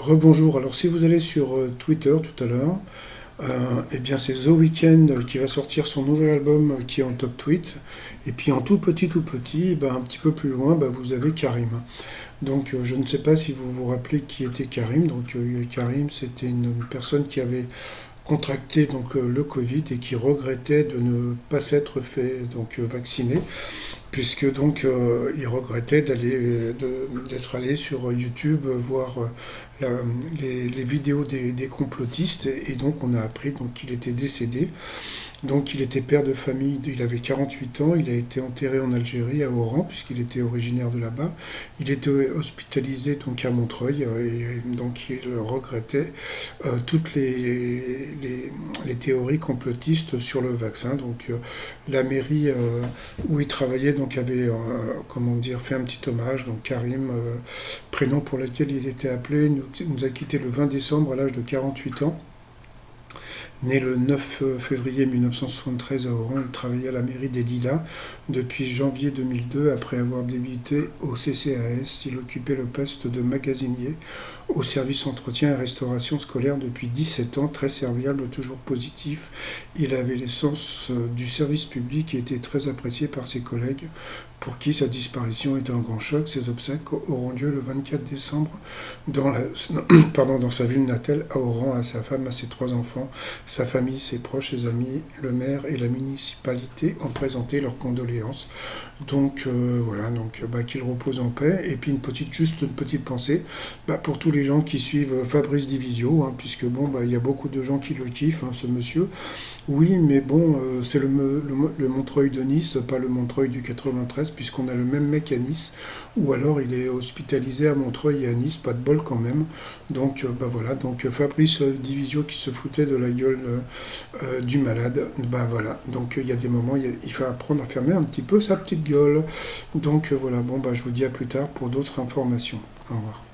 Rebonjour, alors si vous allez sur Twitter tout à l'heure, eh bien c'est The Weeknd qui va sortir son nouvel album qui est en top tweet. Et puis en tout petit, ben, un petit peu plus loin, ben, vous avez Karim. Donc je ne sais pas si vous vous rappelez qui était Karim. Donc Karim, c'était une personne qui avait contracté le Covid et qui regrettait de ne pas s'être fait vacciner, puisque il regrettait d'être allé sur YouTube voir la- les vidéos des complotistes, et donc on a appris qu'il était décédé. Donc il était père de famille, il avait 48 ans, il a été enterré en Algérie, à Oran, puisqu'il était originaire de là-bas. Il était hospitalisé à Montreuil, et donc il regrettait toutes les théories complotistes sur le vaccin. La mairie où il travaillait avait comment dire, fait un petit hommage. Donc Karim, prénom pour lequel il était appelé, nous a quitté le 20 décembre à l'âge de 48 ans. Né le 9 février 1973 à Oran, il travaillait à la mairie des Lilas depuis janvier 2002. Après avoir débuté au CCAS, il occupait le poste de magasinier au service entretien et restauration scolaire depuis 17 ans, très serviable, toujours positif. Il avait l'essence du service public et était très apprécié par ses collègues, pour qui sa disparition est un grand choc. Ses obsèques auront lieu le 24 décembre dans sa ville natale, à Oran, à sa femme, à ses trois enfants, sa famille, ses proches, ses amis. Le maire et la municipalité ont présenté leurs condoléances. Qu'il repose en paix. Et puis juste une petite pensée pour tous les gens qui suivent Fabrice Divisio, hein, puisque il y a beaucoup de gens qui le kiffent, hein, ce monsieur. Oui, mais c'est le Montreuil de Nice, pas le Montreuil du 93, puisqu'on a le même mec à Nice, ou alors il est hospitalisé à Montreuil et à Nice, pas de bol quand même. Fabrice Divisio qui se foutait de la gueule du malade, il y a des moments, il faut apprendre à fermer un petit peu sa petite gueule. Je vous dis à plus tard pour d'autres informations. Au revoir.